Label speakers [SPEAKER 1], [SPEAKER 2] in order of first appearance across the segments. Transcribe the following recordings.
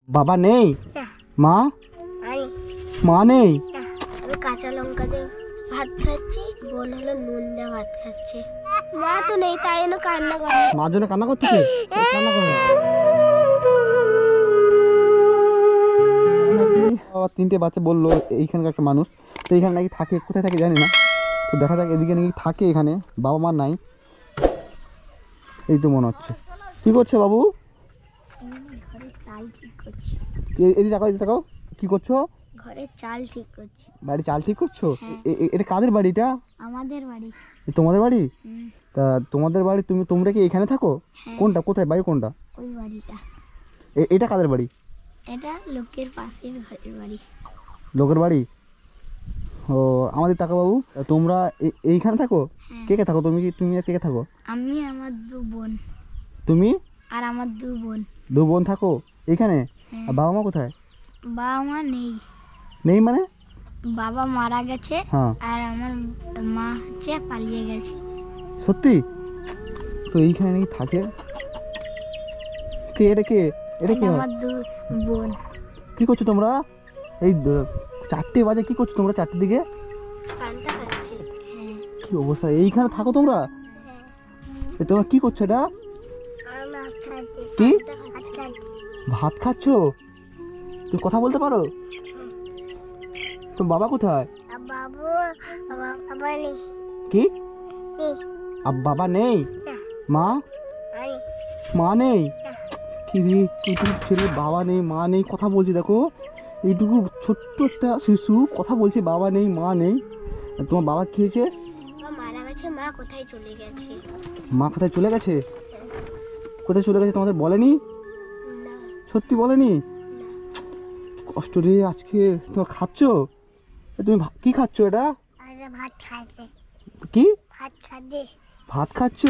[SPEAKER 1] বাবা নেই? মা? মা নেই?
[SPEAKER 2] আমি কাঁচা লঙ্কা দিয়ে ভাত খাচ্ছি, বোন হলো নুন দিয়ে ভাত খাচ্ছে। মা তো নেই, তাই জন্য কান্না করে।
[SPEAKER 1] মার জন্য কান্না করতেছে? কান্না করে নাকি তিনটে বাচ্চা বললো এইখানকার একটা মানুষ, তো এইখানে নাকি থাকে, কোথায় থাকে জানি না। তো দেখা যাক, এদিকে নাকি থাকে, এখানে বাবা মা নাই, এই তো মনে হচ্ছে। কি করছে বাবু?
[SPEAKER 2] ঘরে চাল ঠিক করছি।
[SPEAKER 1] এদিকে তাকাও, এদিকে তাকাও। কি করছো?
[SPEAKER 2] ঘরে চাল ঠিক করছি।
[SPEAKER 1] বাড়ি চাল ঠিক করছো? এটা কাদের বাড়িটা?
[SPEAKER 2] আমাদের বাড়ি।
[SPEAKER 1] তোমাদের বাড়ি? তা তোমাদের বাড়ি, তোমরা কি এখানে থাকো? কোনটা, কোথায় বাড়ি কোনটা?
[SPEAKER 2] ওই বাড়িটা।
[SPEAKER 1] এটা কাদের বাড়ি?
[SPEAKER 2] এটা লোকের পাশের ঘরের বাড়ি।
[SPEAKER 1] লোকের বাড়ি? ও, আমাদের তাকা বাবু, তোমরা এইখানে থাকো? কে কে থাকো? তুমি আর কে কে থাকো?
[SPEAKER 2] আমি, আমার দু বোন।
[SPEAKER 1] তুমি
[SPEAKER 2] আর আমার দু বোন।
[SPEAKER 1] দু বোন থাকো এইখানে? আর বাবা মা কোথায়?
[SPEAKER 2] বাবা মা নেই।
[SPEAKER 1] নেই মানে?
[SPEAKER 2] বাবা মারা গেছে।
[SPEAKER 1] হ্যাঁ।
[SPEAKER 2] আর আমার মা হচ্ছে পালিয়ে গেছে।
[SPEAKER 1] সত্যি? তো এইখানে নাকি থাকে। কে এটা? কে এটা? কে
[SPEAKER 2] আমার দু বোন।
[SPEAKER 1] কি করছো তোমরা? এই 4টে বাজে, কি করছো তোমরা 4টের দিকে?
[SPEAKER 2] পান্তা খাচ্ছি।
[SPEAKER 1] কি অবস্থা, এইখানে থাকো তোমরা? তোমরা কি করছো এটা? কি ভাত খাচ্ছ? তুমি কথা বলতে পারো? তোর বাবা কোথায়?
[SPEAKER 2] বাবু, বাবা নেই।
[SPEAKER 1] কি? বাবা নেই? মা? মা নেই? কি রে, এইটুকু ছেলে বাবা নেই মা নেই কথা বলছি, দেখো এইটুকু ছোট্ট একটা শিশু কথা বলছে বাবা নেই মা নেই। তোমার বাবা কি হয়েছে?
[SPEAKER 2] মারা গেছে। মা কোথায় চলে গেছে?
[SPEAKER 1] মা কোথায় চলে গেছে? কোথায় চলে গেছে তোমাদের বলেনি?
[SPEAKER 2] না।
[SPEAKER 1] সত্যি বলেনি? কষ্ট রে আজকে। তোমার খাচ্ছ? তুমি কি খাচ্ছ এটা?
[SPEAKER 2] ভাত খাইতে।
[SPEAKER 1] কি
[SPEAKER 2] ভাত খাইতে?
[SPEAKER 1] ভাত খাচ্ছ?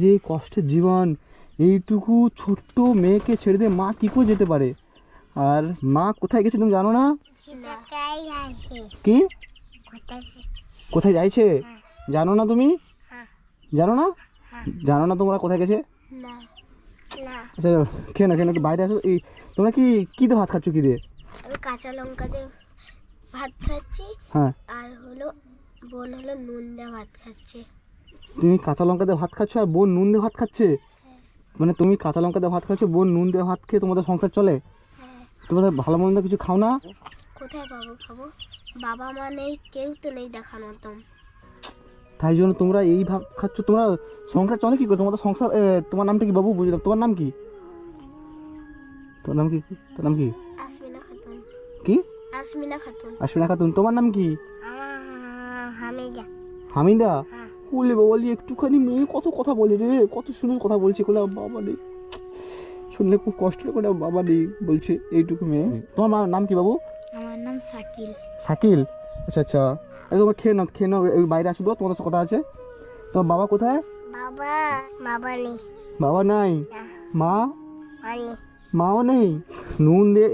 [SPEAKER 1] রে কষ্টের জীবন, এইটুকু ছোট্ট মেয়েকে ছেড়ে দিয়ে মা কি করে যেতে পারে? আর মা কোথায় গেছে তুমি জানো না? কি কোথায় যাইছে জানো না তুমি? জানো না? জানো না তোমরা কোথায় গেছে? আচ্ছা খেয়ে না, খেয়ে না, একটু বাইরে আসো। এই তোমরা কি কি দিয়ে ভাত খাচ্ছ? কি দিয়ে?
[SPEAKER 2] আমি কাঁচা লঙ্কা দিয়ে ভাত খাচ্ছি।
[SPEAKER 1] হ্যাঁ।
[SPEAKER 2] আর হলো বোন হলো নুন দিয়ে ভাত খাচ্ছে।
[SPEAKER 1] তুমি কাঁচা লঙ্কা দিয়ে ভাত খাচ্ছ আর বোন নুন দিয়ে ভাত খাচ্ছে? মানে তুমি কাঁচা লঙ্কা দিয়ে ভাত খাচ্ছ, বোন নুন দিয়ে ভাত খেয়ে তোমাদের সংসার চলে? তোমাদের ভালো মন্দ কিছু খাও না?
[SPEAKER 2] কোথায় পাবো খাবো? বাবা মা নেই, কেউ তো নেই দেখার মতন।
[SPEAKER 1] তাই জন্য তোমরা এই ভাব খাচ্ছ। তোমরা সংসার চলে কি করে তোমাদের? সংসার তোমার নামটা কি বাবু? বুঝলাম, তোমার নাম কি? তোমার নাম কি? তোর নাম কি?
[SPEAKER 2] আসমিনা খাতুন।
[SPEAKER 1] কি?
[SPEAKER 2] আসমিনা খাতুন।
[SPEAKER 1] আসমিনা খাতুন। তোমার নাম কি?
[SPEAKER 2] হামিদা।
[SPEAKER 1] হামিদা? বলে বাবা, একটুখানি মেয়ে কত কথা বলে রে, কত সুন্দর কথা বলছে। বলে বাবা নেই, শুনলে খুব কষ্ট করে, বাবা নেই বলছে এইটুকু মেয়ে। তোমার মার নাম কি বাবু?
[SPEAKER 2] আমার নাম শাকিল।
[SPEAKER 1] শাকিল? আচ্ছা আচ্ছা। তোমার খেয়ে নাও, খেয়ে নাও, বাইরে আসো তো, তোমাদের সাথে কথা আছে। তোমার বাবা কোথায়?
[SPEAKER 2] বাবা, বাবা নেই।
[SPEAKER 1] বাবা নাই? মা?
[SPEAKER 2] নেই।
[SPEAKER 1] মাও নেই? নুন দিয়ে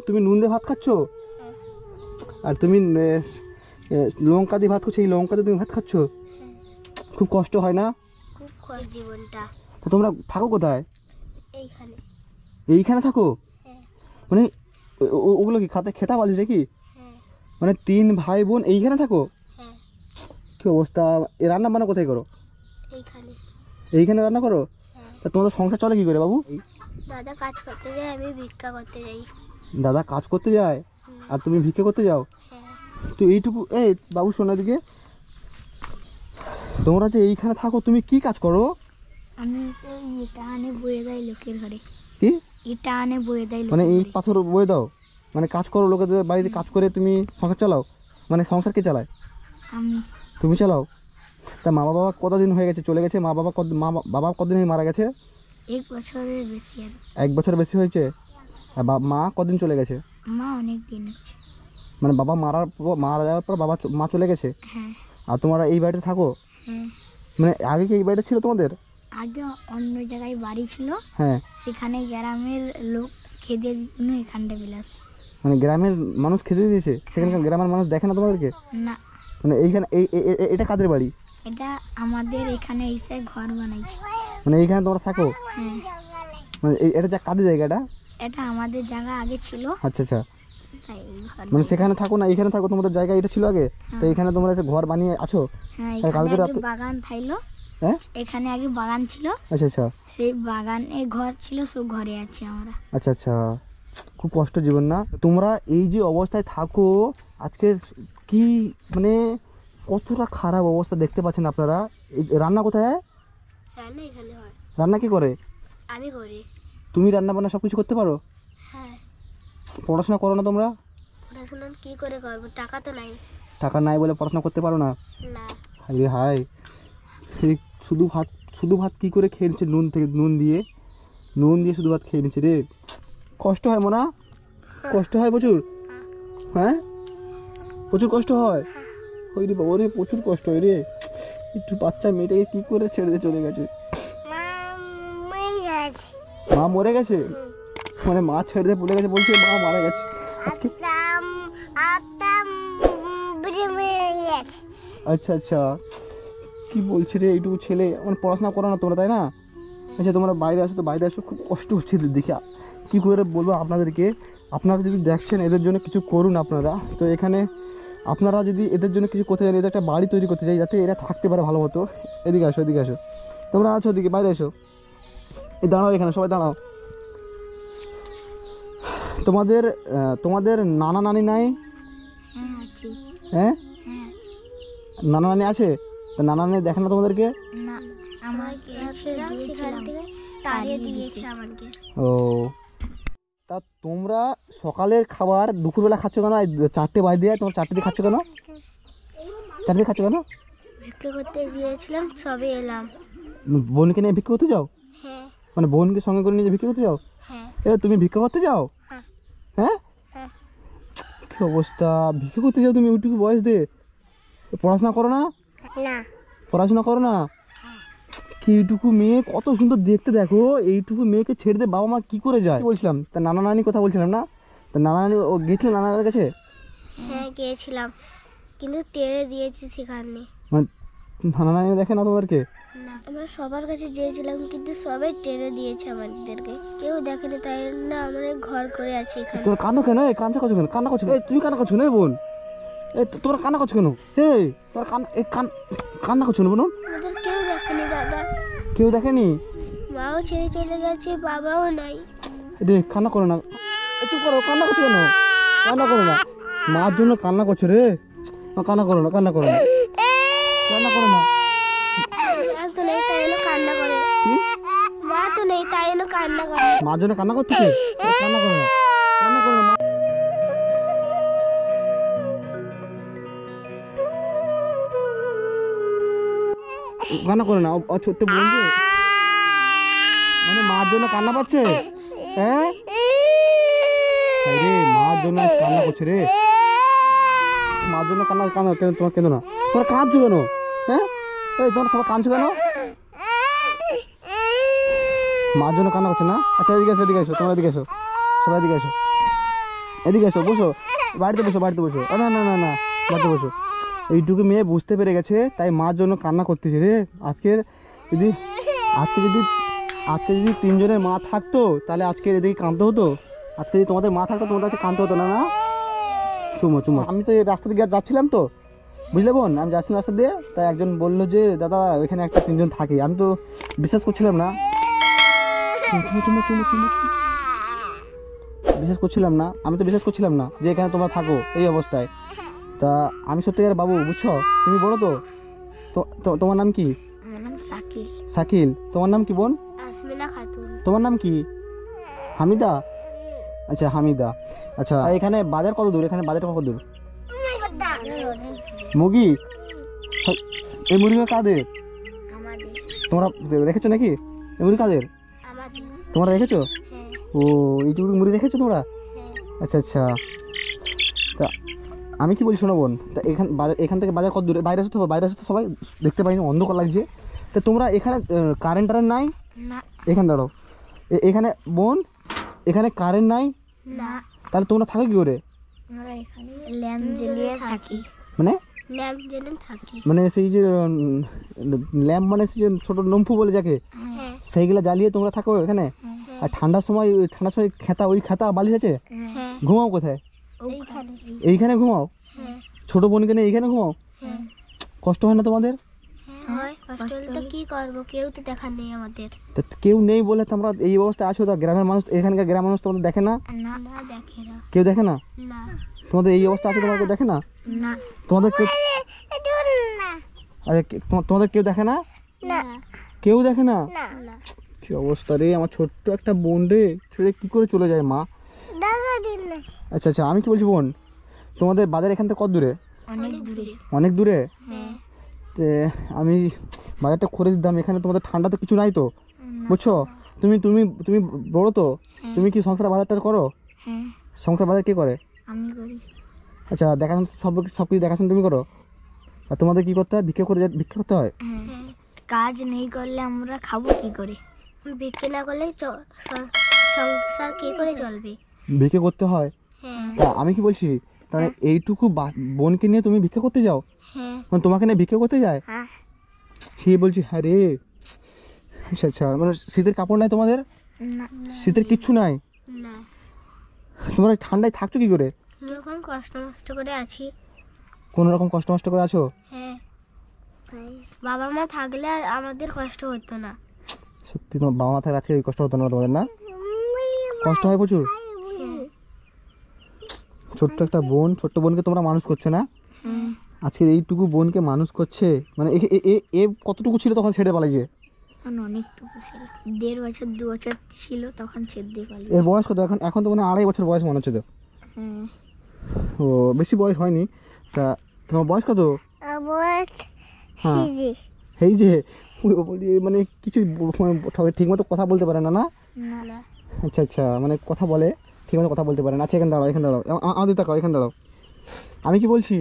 [SPEAKER 1] তুমি নুন দিয়ে ভাত খাচ্ছ? আর তুমি লঙ্কা দিয়ে ভাত খাচ্ছ, এই লঙ্কা দিয়ে তুমি ভাত খাচ্ছ? খুব কষ্ট হয় না?
[SPEAKER 2] খুব কষ্ট জীবনটা।
[SPEAKER 1] তো তোমরা থাকো কোথায়?
[SPEAKER 2] এইখানে।
[SPEAKER 1] এইখানে থাকো? মানে ওগুলো কি খেতা বলিস নাকি? মানে 3 ভাই বোন এইখানে থাকো? কি অবস্থা। রান্না বান্না কোথায় করো?
[SPEAKER 2] এইখানে।
[SPEAKER 1] এইখানে রান্না করো? তা তোমাদের সংসার চলে কি করে বাবু?
[SPEAKER 2] দাদা কাজ করতে যায়, আমি ভিক্ষা করতে যাই।
[SPEAKER 1] দাদা কাজ করতে যায় আর তুমি ভিক্ষা করতে যাও? তো এইটুকু, এই বাবু শোনো দিকে, তোমরা যে এইখানে থাকো তুমি কি কাজ করো?
[SPEAKER 2] আমি ইটা আনে বয়ে দেয় লোকের ঘরে।
[SPEAKER 1] কি?
[SPEAKER 2] ইটা আনে বয়ে দেয়
[SPEAKER 1] মানে
[SPEAKER 2] লোকের
[SPEAKER 1] ইট
[SPEAKER 2] ঘরে।
[SPEAKER 1] পাথর বয়ে দাও? মানে কাজ করো লোকেদের বাড়িতে, কাজ করে তুমি সংসার চালাও? মানে সংসার কে চালায়?
[SPEAKER 2] আমি।
[SPEAKER 1] তুমি চালাও? তা মা বাবা কতদিন হয়ে গেছে চলে গেছে? বাবা কতদিন মারা গেছে?
[SPEAKER 2] 1 বছরের বেশি।
[SPEAKER 1] 1 বছর বেশি হয়েছে? আর মা কদিন চলে গেছে?
[SPEAKER 2] মা অনেক দিন হচ্ছে।
[SPEAKER 1] মানে বাবা মারা যাওয়ার পর মা চলে গেছে?
[SPEAKER 2] হ্যাঁ।
[SPEAKER 1] আর তোমরা এই বাড়িতে থাকো?
[SPEAKER 2] হ্যাঁ।
[SPEAKER 1] মানে আগে কি এই বাড়িটা ছিল তোমাদের?
[SPEAKER 2] আগে অন্য জায়গায় বাড়ি ছিল।
[SPEAKER 1] হ্যাঁ।
[SPEAKER 2] সেখানে গ্রামের লোক খেতে দিন এখানটা বিলাস।
[SPEAKER 1] মানে গ্রামের মানুষ খেতে দিয়েছে? সেখানকার গ্রামের মানুষ দেখে না তোমাদেরকে?
[SPEAKER 2] না।
[SPEAKER 1] মানে এইখানে এটা কাদের বাড়ি?
[SPEAKER 2] এটা আমাদের এখানে এসে ঘর বানাইছে।
[SPEAKER 1] মানে এইখানে তোমরা থাকো?
[SPEAKER 2] হ্যাঁ।
[SPEAKER 1] মানে এটা কাদের জায়গা? এটা
[SPEAKER 2] এটা আমাদের জায়গা আগে ছিল।
[SPEAKER 1] আচ্ছা আচ্ছা,
[SPEAKER 2] তাই ঘর
[SPEAKER 1] মানে সেখানে থাকো না, এখানে থাকো, তোমাদের জায়গা এটা ছিল আগে, তো এখানে তোমরা এসে ঘর বানিয়ে আছো?
[SPEAKER 2] হ্যাঁ,
[SPEAKER 1] আর কালকে
[SPEAKER 2] এখানে আগে
[SPEAKER 1] রাতে-
[SPEAKER 2] বাগান থাইলো।
[SPEAKER 1] হ্যাঁ,
[SPEAKER 2] এখানে আগে বাগান ছিল,
[SPEAKER 1] আচ্ছা আচ্ছা
[SPEAKER 2] সেই বাগানে ঘর ছিল, সব ঘরে আছি আমরা।
[SPEAKER 1] আচ্ছা আচ্ছা, খুব কষ্ট জীবন না? তোমরা এই যে অবস্থায় থাকো আজকের, কি মানে কতটা খারাপ অবস্থা দেখতে পাচ্ছেন আপনারা। এই রান্না কোথায়?
[SPEAKER 2] রান্না এখানে হয়।
[SPEAKER 1] রান্না কি করে?
[SPEAKER 2] আমি করি।
[SPEAKER 1] তুমি রান্না বান্না সব কিছু করতে পারো?
[SPEAKER 2] হ্যাঁ।
[SPEAKER 1] পড়াশোনা করো না তোমরা?
[SPEAKER 2] পড়াশোনা কি করে করবো, টাকা তো নাই।
[SPEAKER 1] টাকা নাই বলে পড়াশোনা করতে পারো না?
[SPEAKER 2] না।
[SPEAKER 1] হাই রে হাই, এই শুধু ভাত কি করে খেয়ে নিচ্ছে, নুন দিয়ে শুধু ভাত খেয়ে নিচ্ছে রে। কষ্ট হয় মোনা? কষ্ট হয় প্রচুর? হ্যাঁ, প্রচুর কষ্ট হয়। ওই রে বাবা রে, প্রচুর কষ্ট হয় রে। একটু বাচ্চা মেয়েটাকে কি করে ছেড়ে দিয়ে চলে গেছে? মা মরে গেছে? মানে মা ছেড়ে দিয়ে চলে গেছে বলছে, মা মারা গেছে আজকে? আচ্ছা আচ্ছা, কি বলছে রে এইটুকু ছেলে? মানে পড়াশোনা করো না তোমরা, তাই না? আচ্ছা, তোমরা বাইরে আসো তো, বাইরে আসো, খুব কষ্ট হচ্ছে দেখে। কী করে বলবো আপনাদেরকে, আপনারা যদি দেখছেন এদের জন্য কিছু করুন আপনারা। তো এখানে আপনারা যদি এদের জন্য কিছু করতে চান, এদের একটা বাড়ি তৈরি করতে চাই যাতে এরা থাকতে পারে ভালো মতো। এদিকে আসো, এদিকে আসো, তোমরা আছো ওদিকে, বাইরে এসো, এই দাঁড়াও, এখানে সবাই দাঁড়াও। তোমাদের নানা নানি নাই?
[SPEAKER 2] হ্যাঁ আছে।
[SPEAKER 1] হ্যাঁ,
[SPEAKER 2] হ্যাঁ আছে।
[SPEAKER 1] নানা নানি আছে? তা নানা নানি দেখে না তোমাদেরকে?
[SPEAKER 2] না, আমাকে সেখান থেকে তাড়িয়ে দিয়েছে আমাকে।
[SPEAKER 1] ও, তা তোমরা সকালের খাবার দুপুরবেলা খাচ্ছ কেন? 4টে বাজে দিয়ে তোমার 4টে দিয়ে খাচ্ছ কেন? 4টে দিয়ে খাচ্ছ কেন?
[SPEAKER 2] ভিক্ষা করতে গিয়েছিলাম, সবে এলাম।
[SPEAKER 1] বোনকে নিয়ে ভিক্ষা করতে যাও?
[SPEAKER 2] হ্যাঁ।
[SPEAKER 1] মানে বোনকে সঙ্গে করে নিয়ে ভিক্ষা করতে যাও?
[SPEAKER 2] হ্যাঁ।
[SPEAKER 1] এ তুমি ভিক্ষা করতে যাও?
[SPEAKER 2] হ্যাঁ।
[SPEAKER 1] হ্যাঁ,
[SPEAKER 2] হ্যাঁ।
[SPEAKER 1] কি অবস্থা, ভিক্ষা করতে যাও তুমি ওইটুকু বয়স দিয়ে? পড়াশোনা করো না?
[SPEAKER 2] না।
[SPEAKER 1] পড়াশোনা করো না? কি এইটুকু মেয়ে কত সুন্দর দেখতে, দেখো এইটুকু মেয়েকে ছেড়ে দিয়ে বাবা মা কি করে যায়? বলছিলাম তা নানা নানি কথা বলছিলাম না, তা নানা নানি ও গেছিল নানা নানির কাছে?
[SPEAKER 2] হ্যাঁ গিয়েছিলাম, কিন্তু টেরে দিয়েছি সেখানে।
[SPEAKER 1] মানে নানা নানি দেখে না তোমাদেরকে?
[SPEAKER 2] না, আমরা সবার কাছে গিয়েছিলাম, কিন্তু সবাই টেরে দিয়েছে আমাদেরকে, কেউ দেখেনি, তাই না আমরা ঘর করে আছি এখানে।
[SPEAKER 1] তোমরা কান্না কেন? এই কান্না করছো কেন? কান্না করছো? এই তুমি কান্না করছো না বোন? এই তোমরা কান্না করছো কেন? এই তোমরা কান্না করছো না বোন?
[SPEAKER 2] আমাদের কেউ দেখেনি দাদা।
[SPEAKER 1] কেউ দেখেনি?
[SPEAKER 2] মাও ছেড়ে চলে গেছে, বাবাও নাই।
[SPEAKER 1] রে কান্না করো না, চুপ করো, কান্না করছো কেন? কান্না করো না, মার জন্য কান্না করছো রে। কান্না করো না, কান্না করো না, কান্না করো না।
[SPEAKER 2] মা তো নেই, তাই জন্য কান্না করে।
[SPEAKER 1] কি?
[SPEAKER 2] মা তো নেই, তাই জন্য কান্না করে।
[SPEAKER 1] মার জন্য কান্না করতেছে? কান্না করো না, কান্না করো না। কান্না করো না, ও ছোট্ট বোন যে, মানে মার জন্য কান্না পাচ্ছে। হ্যাঁ, রে মার জন্য আজ কান্না করছে রে। মার জন্য কান্না কান্না কেন? তোমার কেন না? তোমরা কাঁদছো কেন? হ্যাঁ, এই তোমরা সবাই কাঁদছো কেন? মার জন্য কান্না করছে না? আচ্ছা এদিকে এসো, এদিকে এসো, তোমরা এদিকে এসো, সবাই এদিকে এসো, এদিকে এসো, বসো, বাড়িতে বসো, বাড়িতে বসো। না না না না, বাড়িতে বসো। এইটুকু মেয়ে বুঝতে পেরে গেছে, তাই মার জন্য কান্না করতেছে রে। আজকে যদি 3জনের মা থাকতো, তাহলে আজকে এদিকে কাঁদতে হতো। আজকে যদি তোমাদের মা থাকতো, তোমাদের কাছে কাঁদতে হতো না। না চুমো চুমো, আমি তো এই রাস্তা দিয়ে যাচ্ছিলাম তো, বুঝলে বোন, আমি যাচ্ছিলাম রাস্তা দিয়ে, তাই একজন বললো যে দাদা ওইখানে একটা 3জন থাকে। আমি তো বিশ্বাস করছিলাম না, বিশ্বাস করছিলাম না, আমি তো বিশ্বাস করছিলাম না যে এখানে তোমরা থাকো এই অবস্থায়। তা আমি সত্যিকার বাবু, বুঝছো? তুমি বলো তো, তোমার নাম কি?
[SPEAKER 2] আমার নাম শাকিল।
[SPEAKER 1] শাকিল, তোমার নাম কি বোন?
[SPEAKER 2] আসমিনা খাতুন।
[SPEAKER 1] তোমার নাম কি? হামিদা। আচ্ছা হামিদা। আচ্ছা, এখানে বাজার কত দূর? এখানে বাজারটা কত দূর? মুরগি? এই মুরগি কাদের?
[SPEAKER 2] আমাদের।
[SPEAKER 1] তোমরা রেখেছো নাকি? এই মুরগি কাদের?
[SPEAKER 2] আমাদের।
[SPEAKER 1] তোমরা রেখেছো?
[SPEAKER 2] হ্যাঁ।
[SPEAKER 1] ও, এইটুকু মুরগি রেখেছো তোমরা?
[SPEAKER 2] হ্যাঁ।
[SPEAKER 1] আচ্ছা আচ্ছা, তা আমি কি বলি শোনো বোন, তা এখান থেকে বাজার কত দূরে? বাইরে আসো তো, বাইরে আসো তো, সবাই দেখতে পাইনি, অন্ধকার লাগছে। তা তোমরা এখানে কারেন্ট নাই?
[SPEAKER 2] না।
[SPEAKER 1] এখানে দাঁড়াও, এখানে বোন, এখানে কারেন্ট নাই?
[SPEAKER 2] না।
[SPEAKER 1] তাহলে তোমরা থাকো কি করে?
[SPEAKER 2] আমরা এখানে ল্যাম্প জ্বালিয়ে থাকি।
[SPEAKER 1] মানে?
[SPEAKER 2] ল্যাম্প জ্বালিয়ে থাকি।
[SPEAKER 1] মানে সেই যে ল্যাম্প, মানে সেই যে ছোট লম্ফু বলে যাকে,
[SPEAKER 2] হ্যাঁ।
[SPEAKER 1] সেইগুলা জ্বালিয়ে তোমরা থাকো এখানে?
[SPEAKER 2] হ্যাঁ।
[SPEAKER 1] আর ঠান্ডার সময় খেতা ওই খেতা বালিশ আছে,
[SPEAKER 2] হ্যাঁ
[SPEAKER 1] ঘুমাও কোথায়?
[SPEAKER 2] এইখানে।
[SPEAKER 1] এইখানে ঘুমাও?
[SPEAKER 2] হ্যাঁ
[SPEAKER 1] ছোট বোনকে নিয়ে এইখানে ঘুমাও?
[SPEAKER 2] হ্যাঁ
[SPEAKER 1] কষ্ট হয় না তোমাদের?
[SPEAKER 2] হয়, কষ্ট হলে তো কি করবো, কেউ তো দেখার নেই আমাদের।
[SPEAKER 1] তা কেউ নেই বলে তোমরা এই অবস্থায় আছো? তো গ্রামের মানুষ, এখানকার গ্রামের মানুষ তোমাদের দেখে না?
[SPEAKER 2] না না দেখে না।
[SPEAKER 1] কেউ দেখে না?
[SPEAKER 2] না
[SPEAKER 1] তোমাদের এই অবস্থা আছে, তোমাদের কেউ দেখে না?
[SPEAKER 2] না
[SPEAKER 1] তোমাদের কেউ, আরে তোমাদের কেউ দেখে না?
[SPEAKER 2] না
[SPEAKER 1] কেউ দেখে না?
[SPEAKER 2] না
[SPEAKER 1] কি অবস্থা রে, আমার ছোট্ট একটা বোন রে ছেড়ে কি করে চলে যায় মা? আচ্ছা আচ্ছা, আমি কি বলছি বোন, তোমাদের বাজার এখান থেকে কত দূরে?
[SPEAKER 2] অনেক দূরে।
[SPEAKER 1] অনেক দূরে?
[SPEAKER 2] হ্যাঁ
[SPEAKER 1] তে আমি বাজারটা করে দিতাম, এখানে তোমাদের ঠান্ডা তো কিছু নাই তো, বুঝছো? তুমি তুমি তুমি বড় তো, তুমি কি সংসার বাজারটা করো?
[SPEAKER 2] হ্যাঁ
[SPEAKER 1] সংসার বাজার কে করে?
[SPEAKER 2] আমি করি।
[SPEAKER 1] আচ্ছা, দেখাশোনা সব কিছু দেখাশোনা তুমি করো? আর তোমাদের কি করতে হয়? ভিক্ষা করতে হয়?
[SPEAKER 2] হ্যাঁ কাজ নেই করলে আমরা খাবো কি করে? বিক্রি না করলে সংসার কি করে চলবে?
[SPEAKER 1] ভিক্ষা করতে হয়?
[SPEAKER 2] হ্যাঁ
[SPEAKER 1] তা আমি কি বলছি, তাহলে এইটুকু বোনকে নিয়ে তুমি ভিক্ষা করতে যাও?
[SPEAKER 2] হ্যাঁ
[SPEAKER 1] মানে তোমাকে নিয়ে ভিক্ষা করতে যায়?
[SPEAKER 2] হ্যাঁ
[SPEAKER 1] সে বলছি হ্যাঁ রে। আচ্ছা আচ্ছা, মানে শীতের কাপড় নাই তোমাদের?
[SPEAKER 2] না
[SPEAKER 1] শীতের কিচ্ছু নাই?
[SPEAKER 2] না
[SPEAKER 1] তোমরা এই ঠান্ডায় থাকছো কি করে?
[SPEAKER 2] এরকম কষ্ট মষ্ট করে আছি।
[SPEAKER 1] কোনো রকম কষ্ট মষ্ট করে আছো?
[SPEAKER 2] হ্যাঁ বাবা মা থাকলে আর আমাদের কষ্ট হতো না।
[SPEAKER 1] সত্যি তোমার বাবা মা থাকলে আজকে এই কষ্ট হতো না তোমাদের, না? কষ্ট হয় প্রচুর। ছোট্ট একটা বোন, ছোট্ট বোনকে তোমরা মানুষ করছো না? আজকে এইটুকু বোনকে মানুষ করছে, মানে এ কতটুকু ছিল তখন ছেড়ে পালিয়েছে?
[SPEAKER 2] অনেকটুকু ছিল, 1.5 বছর 2 বছর ছিল তখন ছেড়ে দিয়ে পালিয়ে।
[SPEAKER 1] এর বয়স কত এখন? এখন তো মানে 2.5 বছর বয়স মনে হচ্ছে তো।
[SPEAKER 2] হ্যাঁ
[SPEAKER 1] ও, বেশি বয়স হয়নি। তা তোমার বয়স কত?
[SPEAKER 2] বয়স
[SPEAKER 1] হ্যাঁ, এই যে মানে কিছু ঠিক মতো কথা বলতে পারে না, না?
[SPEAKER 2] না
[SPEAKER 1] আচ্ছা আচ্ছা, মানে কথা বলে ঠিক মতো কথা বলতে পারে না। আচ্ছা, এখানে দাঁড়াও, এখানে দাঁড়াও, আমাদের তাকাও, এখানে দাঁড়াও। আমি কি বলছি,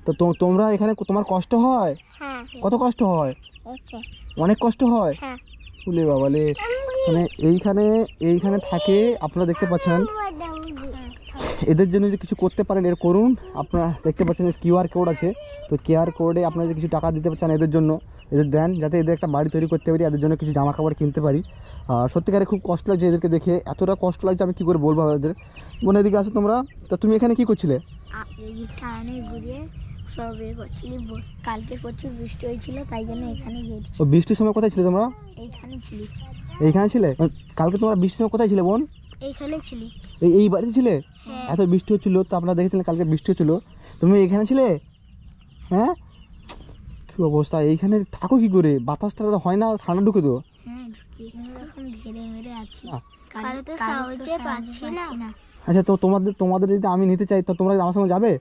[SPEAKER 1] তো তোমরা এখানে তোমার কষ্ট হয়?
[SPEAKER 2] হ্যাঁ
[SPEAKER 1] কত কষ্ট হয়? অনেক কষ্ট হয়?
[SPEAKER 2] হ্যাঁ
[SPEAKER 1] উলে বাবালে, মানে এইখানে থাকে, আপনারা দেখতে পাচ্ছেন। এদের জন্য যে কিছু করতে পারেন এর করুন। আপনারা দেখতে পাচ্ছেন কিউআর কোড আছে, তো কিউআর কোডে আপনারা যদি কিছু টাকা দিতে পারছেন এদের জন্য, এদের দেন, যাতে এদের একটা বাড়ি তৈরি করতে পারি, এদের জন্য কিছু জামা কাপড় কিনতে পারি। সত্যিকারে খুব কষ্ট লাগছে এদেরকে দেখে, এতটা কষ্ট লাগছে আমি কী করে বলবো এদের। মনে এদিকে আসো তোমরা। তা তুমি এখানে কি করছিলে?
[SPEAKER 2] ঘুরিয়ে সব করছিলি, কালকে প্রচুর বৃষ্টি হয়েছিল তাই জন্য এখানে গিয়েছি।
[SPEAKER 1] ও, বৃষ্টির সময় কোথায় ছিলে তোমরা?
[SPEAKER 2] এইখানে ছিলি।
[SPEAKER 1] এইখানে ছিলে? কালকে তোমরা বৃষ্টির সময় কোথায় ছিলে বোন?
[SPEAKER 2] এইখানে ছিলি।
[SPEAKER 1] এই বাড়িতে ছিলে? এত বৃষ্টি হচ্ছিলো তো আপনারা দেখেছিলেন কালকে বৃষ্টি হচ্ছিলো, তুমি এখানে ছিলে? হ্যাঁ, কি অবস্থা, এইখানে থাকো কি করে? বাতাসটা হয় না, ঠান্ডা ঢুকে তো?
[SPEAKER 2] হ্যাঁ ঢুকি, এরকম ঘিরে মেরে আছি,
[SPEAKER 1] আহ।
[SPEAKER 2] কারো তো সাহায্য পাচ্ছি না।
[SPEAKER 1] আচ্ছা, তো তোমাদের যদি আমি নিতে চাই তো তোমরা আমার সঙ্গে যাবে?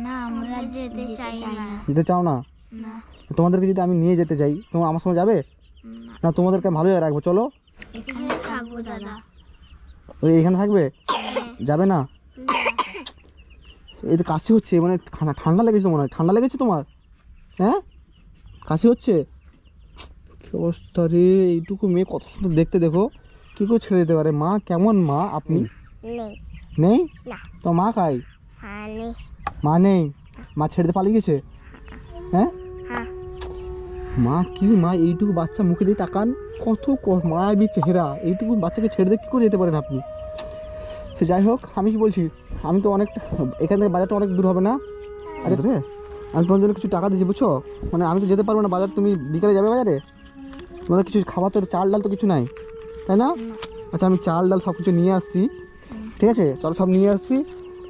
[SPEAKER 2] না, আমরা যেতে চাই না।
[SPEAKER 1] যেতে চাও না?
[SPEAKER 2] না
[SPEAKER 1] তোমাদেরকে যদি আমি নিয়ে যেতে চাই তোমরা আমার সঙ্গে যাবে? না, তোমাদেরকে ভালো রাখবো, চলো।
[SPEAKER 2] এখানে থাকবো দাদা।
[SPEAKER 1] ওই এখানে থাকবে? যাবে না? এই তো কাশি হচ্ছে, মানে ঠান্ডা লেগেছে মনে হয়। ঠান্ডা লেগেছে তোমার? হ্যাঁ, কাশি হচ্ছে? কি অবস্থা রে, এইটুকু মেয়ে কত সুন্দর দেখতে, দেখো কি করে ছেড়ে দিতে পারে। মা কেমন মা আপনি? নেই? তো মা কাই? মা নেই? মা ছেড়ে দিয়ে পালিয়ে গেছে? হ্যাঁ, মা কি মা, এইটুকু বাচ্চা মুখে দিয়ে তাকান, কত মায়াবী চেহারা, এইটুকু বাচ্চাকে ছেড়ে দিয়ে কী করে যেতে পারেন আপনি? সে যাই হোক, আমি কি বলছি, আমি তো অনেকটা, এখান থেকে বাজারটা অনেক দূর হবে না? আরে রে, আমি তোমার জন্য কিছু টাকা দিয়েছি, বুঝছো? মানে আমি তো যেতে পারবো না বাজার, তুমি বিকালে যাবে বাজারে? তোমাদের কিছু খাবার তো, চাল ডাল তো কিছু নাই, তাই না? আচ্ছা, আমি চাল ডাল সব কিছু নিয়ে আসছি, ঠিক আছে? চলো, সব নিয়ে আসছি।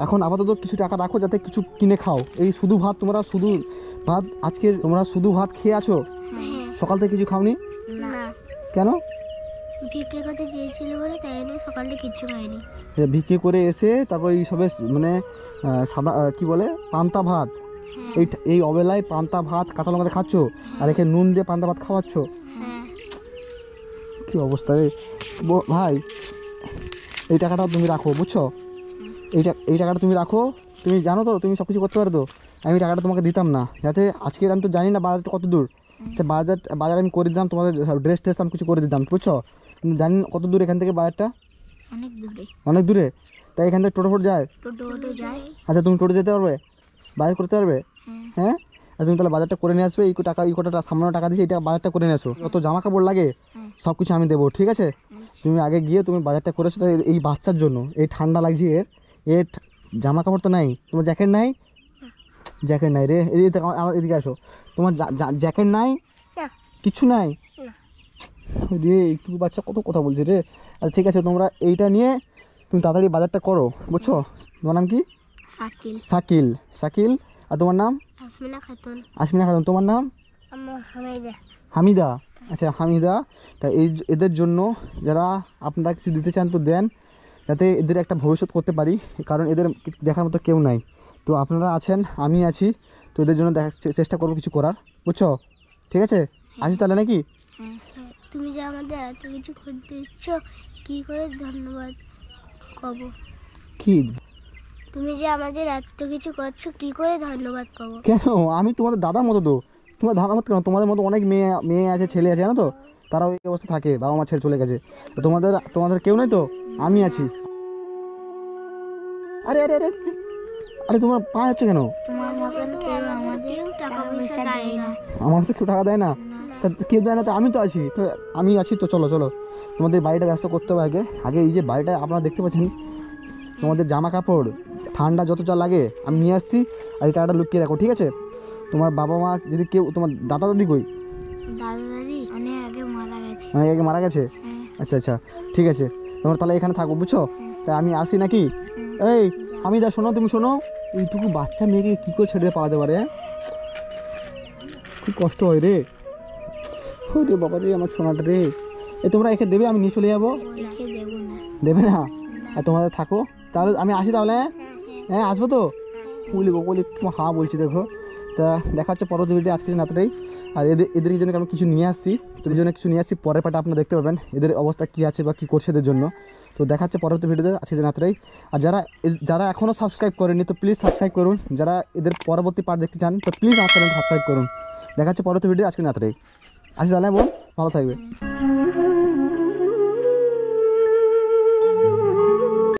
[SPEAKER 1] এখন আপাতত কিছু টাকা রাখো যাতে কিছু কিনে খাও। এই শুধু ভাত, তোমরা শুধু ভাত, আজকে তোমরা শুধু ভাত খেয়ে আছো? সকাল থেকে কিছু খাওনি?
[SPEAKER 2] না।
[SPEAKER 1] কেন?
[SPEAKER 2] ভিক্ষে করতে চেয়েছিল বলে তাই জন্য সকাল থেকে কিচ্ছু খাইনি।
[SPEAKER 1] ভিক্ষে করে এসে তারপর এই সবে মানে সাদা কি বলে, পান্তা ভাত, এই অবেলায় পান্তা ভাত কাঁচা লঙ্কাতে খাচ্ছ, আর এখানে নুন দিয়ে পান্তা ভাত খাওয়াচ্ছ? কি অবস্থা রে ভাই। এই টাকাটা তুমি রাখো, বুঝছো? এই টাকাটা তুমি রাখো। তুমি জানো তো তুমি সব কিছু করতে পারো তো? আমি টাকাটা তোমাকে দিতাম না, যাতে আজকে আমি তো জানি না বাজারটা কত দূর, সে বাজার আমি করে দিতাম, তোমাদের ড্রেস ট্রেস আমি কিছু করে দিতাম, বুঝছো? কিন্তু জানি না কত দূর এখান থেকে বাজারটা।
[SPEAKER 2] অনেক দূরে।
[SPEAKER 1] অনেক দূরে? তাই এখান থেকে টোটো যায়?
[SPEAKER 2] টোটো যায়।
[SPEAKER 1] আচ্ছা, তুমি টোটো যেতে পারবে? বাজার করতে পারবে? হ্যাঁ, আর তুমি তাহলে বাজারটা করে নিয়ে আসবে। এই কটা সামান্য টাকা দিয়েছি, এটা বাজারটা করে নিয়ে আসো। কত জামা কাপড় লাগে সব কিছু আমি দেবো, ঠিক আছে? তুমি আগে গিয়ে তুমি বাজারটা করেছো তো এই বাচ্চার জন্য, এই ঠান্ডা লাগছে এর জামা কাপড় তো নাই, তোমার জ্যাকেট নাই? জ্যাকেট নাই রে, এদিকে আমার এদিকে আসো, তোমার জ্যাকেট নাই, কিছু নাই রে? একটু বাচ্চা কত কথা বলছে রে। আচ্ছা ঠিক আছে, তোমরা এইটা নিয়ে তুমি তাড়াতাড়ি বাজারটা করো, বুঝছো? তোমার নাম কি?
[SPEAKER 2] শাকিল।
[SPEAKER 1] শাকিল। শাকিল। আর তোমার নাম?
[SPEAKER 2] আসমিনা খাতুন।
[SPEAKER 1] আসমিনা খাতুন। তোমার নাম?
[SPEAKER 2] হামিদা।
[SPEAKER 1] হামিদা। আচ্ছা হামিদা। তা এদের জন্য যারা আপনারা কিছু দিতে চান তো দেন, যাতে এদের একটা ভবিষ্যৎ করতে পারি, কারণ এদের দেখার মতো কেউ নাই। তো আপনারা আছেন, আমি আছি, তো এদের জন্য চেষ্টা করবো কিছু করার, বুঝছো? ঠিক আছে, আসি তাহলে নাকি?
[SPEAKER 2] তুমি যে আমাদের এত কিছু করে দিচ্ছ, কি করে ধন্যবাদ কব?
[SPEAKER 1] কি?
[SPEAKER 2] তুমি যে আমাদের এত কিছু করছো, কি করে ধন্যবাদ কব?
[SPEAKER 1] কেন? আমি তোমাদের দাদার মতো তো। তোমার দাদার মতো কেন? তোমাদের মতো অনেক মেয়ে আছে, ছেলে আছে, জানো তো? তারাও এই অবস্থা থাকে, বাবা মা ছেড়ে চলে গেছে। তো তোমাদের কেউ নেই তো, আমি আছি। আরে আরে আরে আরে তোমার পা হচ্ছে কেন?
[SPEAKER 2] তোমার মতন কেউ আমাদের টাকা পয়সা দেয় না।
[SPEAKER 1] আমার তো কেউ টাকা দেয় না, তা কেউ দেয় না, তো আমি তো আছি, তো আমি আছি তো। চলো চলো, তোমাদের বাড়িটা ব্যস্ত করতে হবে আগে। আগে এই যে বাড়িটা আপনারা দেখতে পাচ্ছেন, তোমাদের জামা কাপড় ঠান্ডা যত যা লাগে আমি নিয়ে আসছি, আর এই টাকাটা লুকিয়ে রাখো, ঠিক আছে? তোমার বাবা মা যদি কেউ, তোমার দাদা দাদি কই?
[SPEAKER 2] দাদা দাদি অনেক আগে মারা গেছে।
[SPEAKER 1] অনেক আগে মারা গেছে? আচ্ছা আচ্ছা ঠিক আছে, তোমরা তাহলে এখানে থাকো, বুঝছো? তাই আমি আসি নাকি? এই আমি দা শোনো, তুমি শোনো, এইটুকু বাচ্চা মেয়েকে কী করে ছেড়ে পালাতে পারে? খুব কষ্ট হয় রে। রে বাবা রে, আমার সোনাটা রে। তোমরা একে দেবে, আমি নিয়ে চলে যাবো।
[SPEAKER 2] দেবো না।
[SPEAKER 1] দেবে না? আর তোমাদের থাকো তাহলে, আমি আসি তাহলে। হ্যাঁ আসবো তো। বলি তোমার হ্যাঁ বলছি, দেখো। তা দেখা হচ্ছে পরবর্তী ভিডিও, আজকে রাত্রেই। আর এদের জন্য আমি কিছু নিয়ে আসছি, তো এই জন্য কিছু নিয়ে আসছি, পরের পাটা আপনারা দেখতে পাবেন এদের অবস্থা কী আছে বা কী করছে এদের জন্য। তো দেখা হচ্ছে পরবর্তী ভিডিওতে, আজকে রাত্রেই। আর যারা এখনও সাবস্ক্রাইব করেনি তো প্লিজ সাবস্ক্রাইব করুন। যারা এদের পরবর্তী পার্ট দেখতে চান তো প্লিজ আমার চ্যানেল সাবস্ক্রাইব করুন। দেখা হচ্ছে পরবর্তী ভিডিও, আজকে রাত্রেই। আসি তাহলে বোন, ভালো থাকবে।